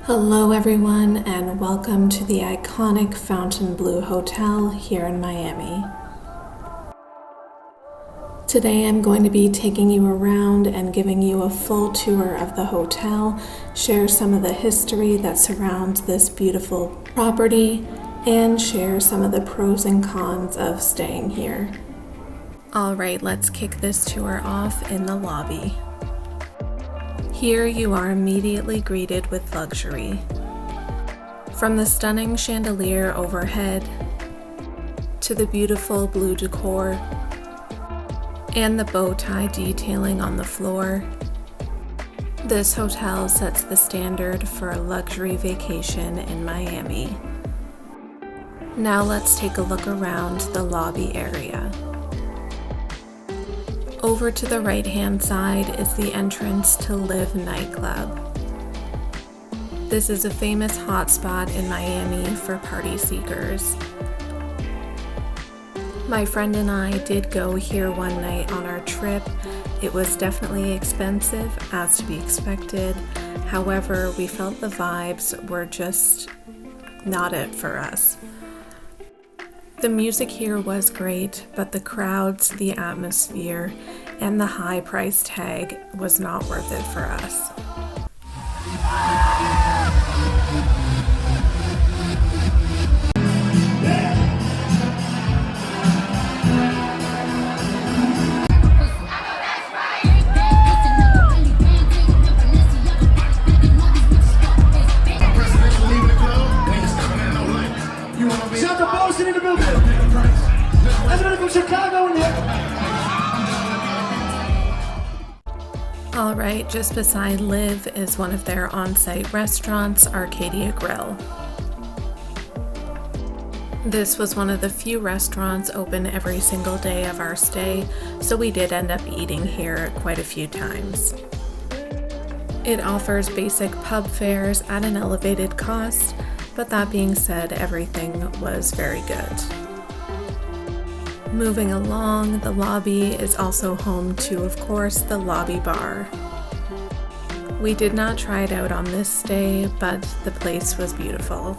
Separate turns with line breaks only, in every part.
Hello everyone and welcome to the iconic Fontainebleau Hotel here in Miami. Today I'm going to be taking you around and giving you a full tour of the hotel, share some of the history that surrounds this beautiful property, and share some of the pros and cons of staying here. Alright, let's kick this tour off in the lobby. Here you are immediately greeted with luxury. From the stunning chandelier overhead, to the beautiful blue decor, and the bow tie detailing on the floor, this hotel sets the standard for a luxury vacation in Miami. Now let's take a look around the lobby area. Over to the right-hand side is the entrance to Live nightclub. This is a famous hotspot in Miami for party seekers. My friend and I did go here one night on our trip. It was definitely expensive, as to be expected. However, we felt the vibes were just not it for us. The music here was great, but the crowds, the atmosphere, and the high price tag was not worth it for us.
Shut the Boston in the building. Everybody from Chicago in here.
Alright, just beside Live is one of their on-site restaurants, Arcadia Grill. This was one of the few restaurants open every single day of our stay, so we did end up eating here quite a few times. It offers basic pub fares at an elevated cost, but that being said, everything was very good. Moving along, the lobby is also home to, of course, the lobby bar. We did not try it out on this stay, but the place was beautiful.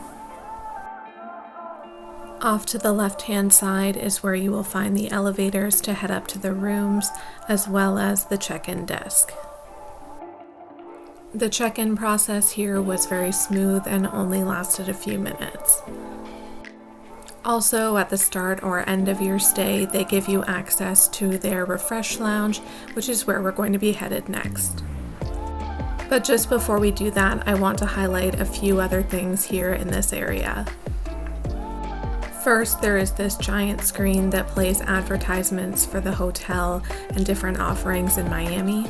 Off to the left-hand side is where you will find the elevators to head up to the rooms, as well as the check-in desk. The check-in process here was very smooth and only lasted a few minutes. Also, at the start or end of your stay, they give you access to their refresh lounge, which is where we're going to be headed next. But just before we do that, I want to highlight a few other things here in this area. First, there is this giant screen that plays advertisements for the hotel and different offerings in Miami.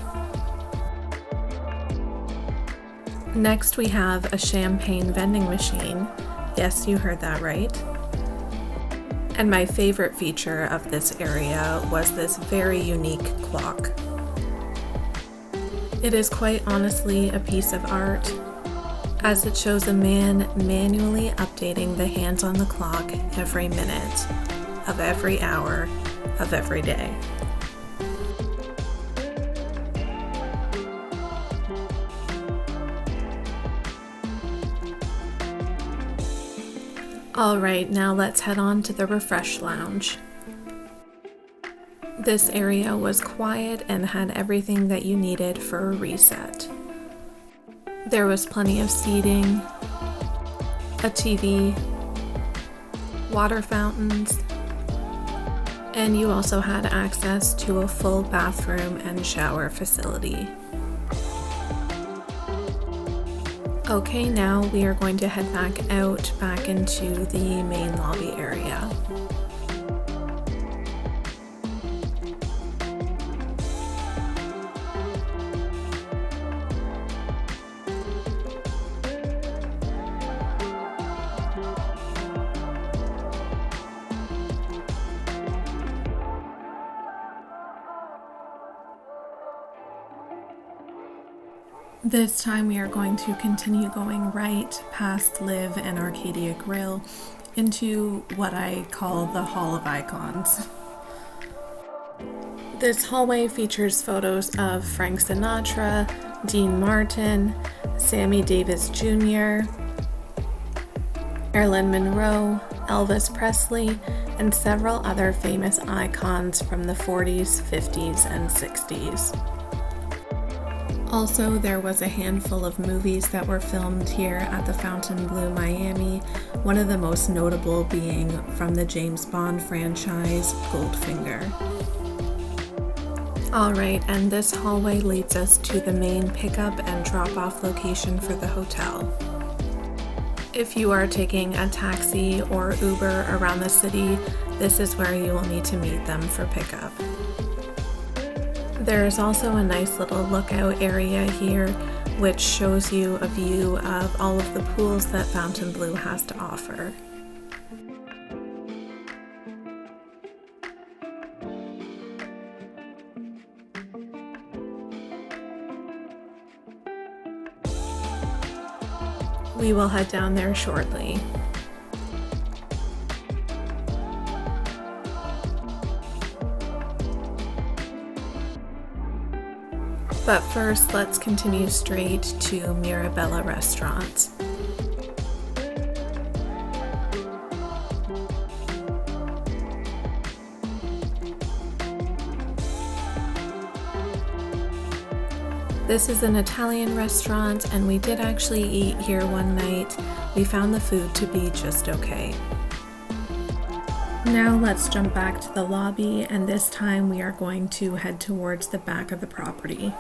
Next, we have a champagne vending machine. Yes, you heard that right. And my favorite feature of this area was this very unique clock. It is quite honestly a piece of art, as it shows a man manually updating the hands on the clock every minute of every hour of every day. Alright, now let's head on to the refresh lounge. This area was quiet and had everything that you needed for a reset. There was plenty of seating, a TV, water fountains, and you also had access to a full bathroom and shower facility. Okay, now we are going to head back into the main lobby area. This time we are going to continue going right past Live and Arcadia Grill into what I call the Hall of Icons. This hallway features photos of Frank Sinatra, Dean Martin, Sammy Davis Jr., Marilyn Monroe, Elvis Presley, and several other famous icons from the 40s, 50s, and 60s. Also, there was a handful of movies that were filmed here at the Fontainebleau Miami, one of the most notable being from the James Bond franchise, Goldfinger. Alright, and this hallway leads us to the main pickup and drop-off location for the hotel. If you are taking a taxi or Uber around the city, this is where you will need to meet them for pickup. There is also a nice little lookout area here, which shows you a view of all of the pools that Fontainebleau has to offer. We will head down there shortly. But first, let's continue straight to Mirabella Restaurant. This is an Italian restaurant, and we did actually eat here one night. We found the food to be just okay. Now let's jump back to the lobby, and this time we are going to head towards the back of the property.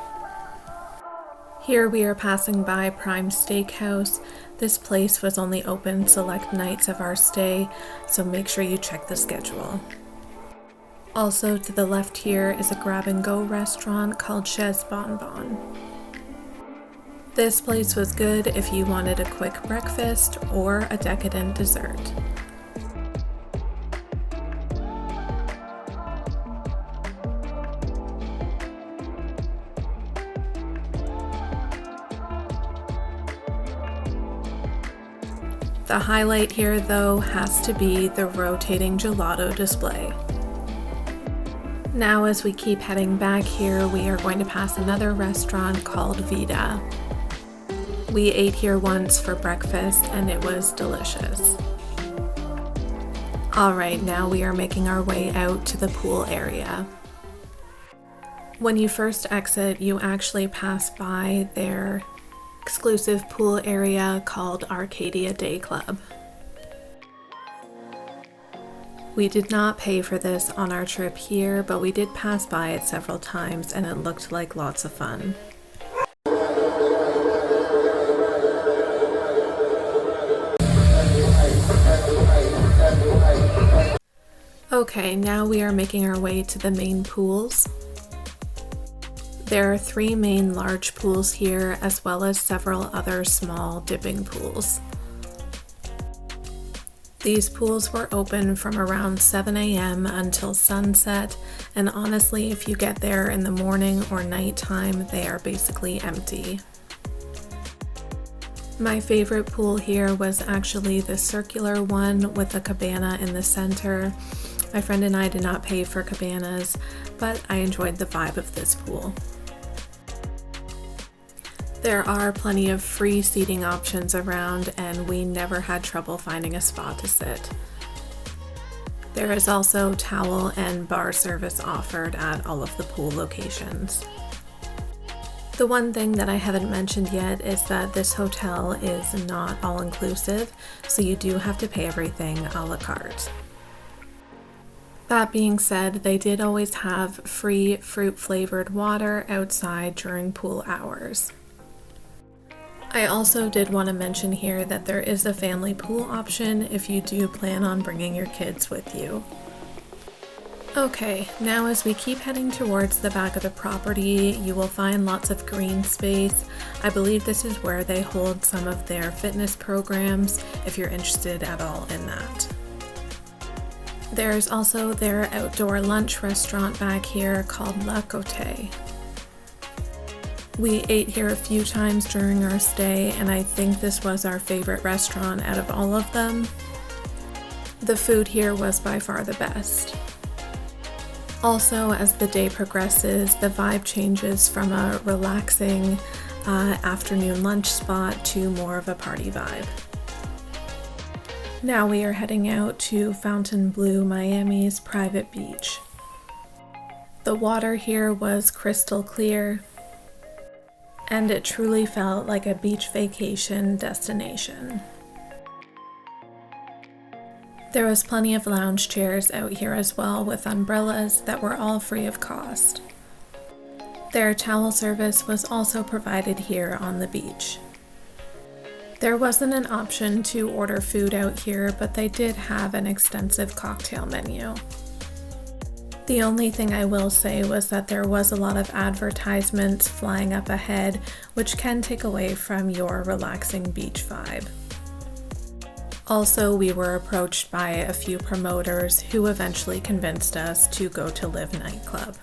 Here we are passing by Prime Steakhouse. This place was only open select nights of our stay, so make sure you check the schedule. Also to the left here is a grab-and-go restaurant called Chez Bonbon. This place was good if you wanted a quick breakfast or a decadent dessert. The highlight here, though, has to be the rotating gelato display. Now, as we keep heading back here, we are going to pass another restaurant called Vita. We ate here once for breakfast, and it was delicious. Alright, now we are making our way out to the pool area. When you first exit, you actually pass by their exclusive pool area called Arcadia Day Club. We did not pay for this on our trip here, but we did pass by it several times and it looked like lots of fun. Okay, now we are making our way to the main pools. There are 3 main large pools here, as well as several other small dipping pools. These pools were open from around 7 a.m. until sunset, and honestly, if you get there in the morning or nighttime, they are basically empty. My favorite pool here was actually the circular one with a cabana in the center. My friend and I did not pay for cabanas, but I enjoyed the vibe of this pool. There are plenty of free seating options around, and we never had trouble finding a spot to sit. There is also towel and bar service offered at all of the pool locations. The one thing that I haven't mentioned yet is that this hotel is not all-inclusive, so you do have to pay everything a la carte. That being said, they did always have free fruit-flavored water outside during pool hours. I also did want to mention here that there is a family pool option if you do plan on bringing your kids with you. Okay, now as we keep heading towards the back of the property, you will find lots of green space. I believe this is where they hold some of their fitness programs, if you're interested at all in that. There's also their outdoor lunch restaurant back here called La Côte. We ate here a few times during our stay, and I think this was our favorite restaurant out of all of them. The food here was by far the best. Also, as the day progresses, the vibe changes from a relaxing, afternoon lunch spot to more of a party vibe. Now we are heading out to Fontainebleau Miami's private beach. The water here was crystal clear, and it truly felt like a beach vacation destination. There was plenty of lounge chairs out here as well, with umbrellas that were all free of cost. Their towel service was also provided here on the beach. There wasn't an option to order food out here, but they did have an extensive cocktail menu. The only thing I will say was that there was a lot of advertisements flying up ahead, which can take away from your relaxing beach vibe. Also, we were approached by a few promoters who eventually convinced us to go to Live nightclub.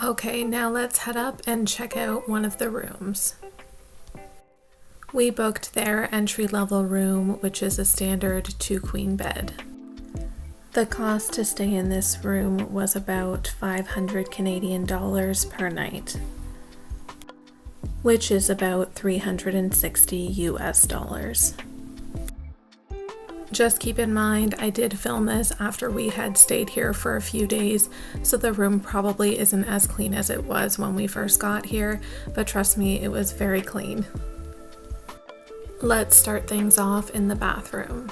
Okay, now let's head up and check out one of the rooms. We booked their entry-level room, which is a standard 2-queen bed. The cost to stay in this room was about 500 Canadian dollars per night, which is about 360 US dollars. Just keep in mind, I did film this after we had stayed here for a few days, so the room probably isn't as clean as it was when we first got here, but trust me, it was very clean. Let's start things off in the bathroom.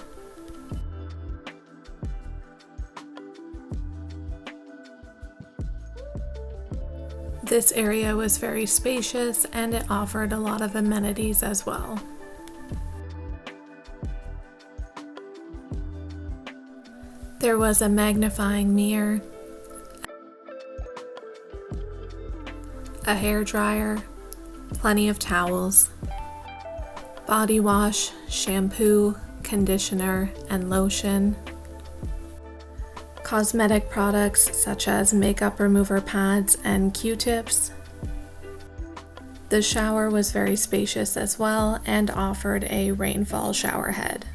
This area was very spacious and it offered a lot of amenities as well. There was a magnifying mirror, a hair dryer, plenty of towels, body wash, shampoo, conditioner, and lotion, cosmetic products such as makeup remover pads and Q-tips. The shower was very spacious as well and offered a rainfall shower head.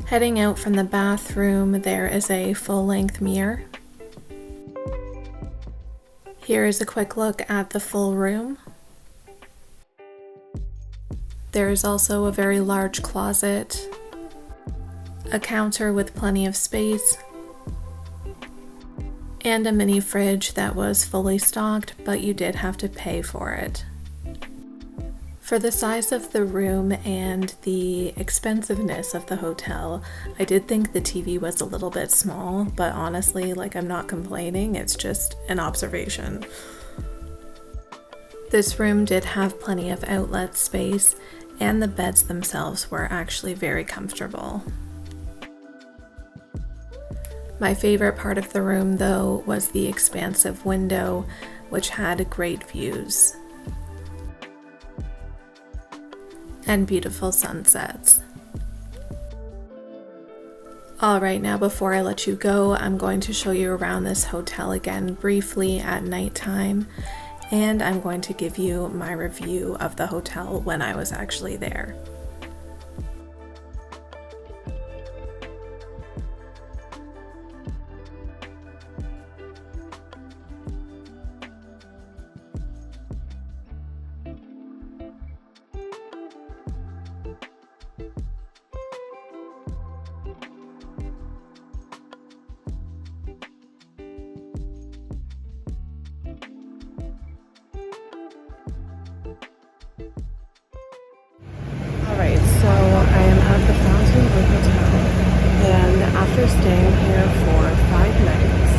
Heading out from the bathroom, there is a full-length mirror. Here is a quick look at the full room. There is also a very large closet, a counter with plenty of space, and a mini fridge that was fully stocked, but you did have to pay for it. For the size of the room and the expensiveness of the hotel, I did think the TV was a little bit small, but honestly, I'm not complaining, it's just an observation. This room did have plenty of outlet space, and the beds themselves were actually very comfortable. My favorite part of the room, though, was the expansive window, which had great views and beautiful sunsets. Alright, now before I let you go, I'm going to show you around this hotel again briefly at nighttime, and I'm going to give you my review of the hotel when I was actually there. Alright, so I am at the Fontainebleau Hotel, and after staying here for 5 nights,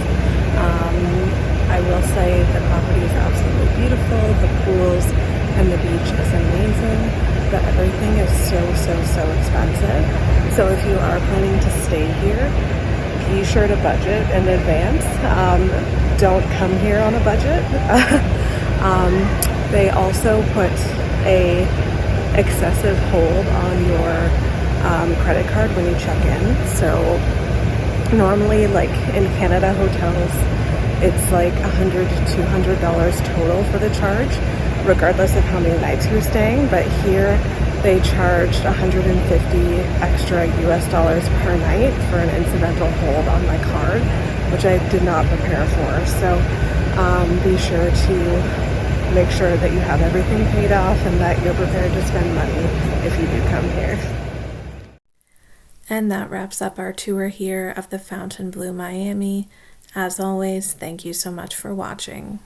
I will say the property is absolutely beautiful, the pools and the beach is amazing, but everything is so expensive. So if you are planning to stay here, be sure to budget in advance. Don't come here on a budget. They also put a excessive hold on your credit card when you check in. So normally, in Canada hotels,
it's like $100 to $200 total for the charge, regardless of how many nights you're staying. But here they charged 150 extra US dollars per night for an incidental hold on my card, which I did not prepare for. So be sure to make sure that you have everything paid off and that you're prepared to spend money if you do come here.
And that wraps up our tour here of the Fontainebleau Miami. As always, thank you so much for watching.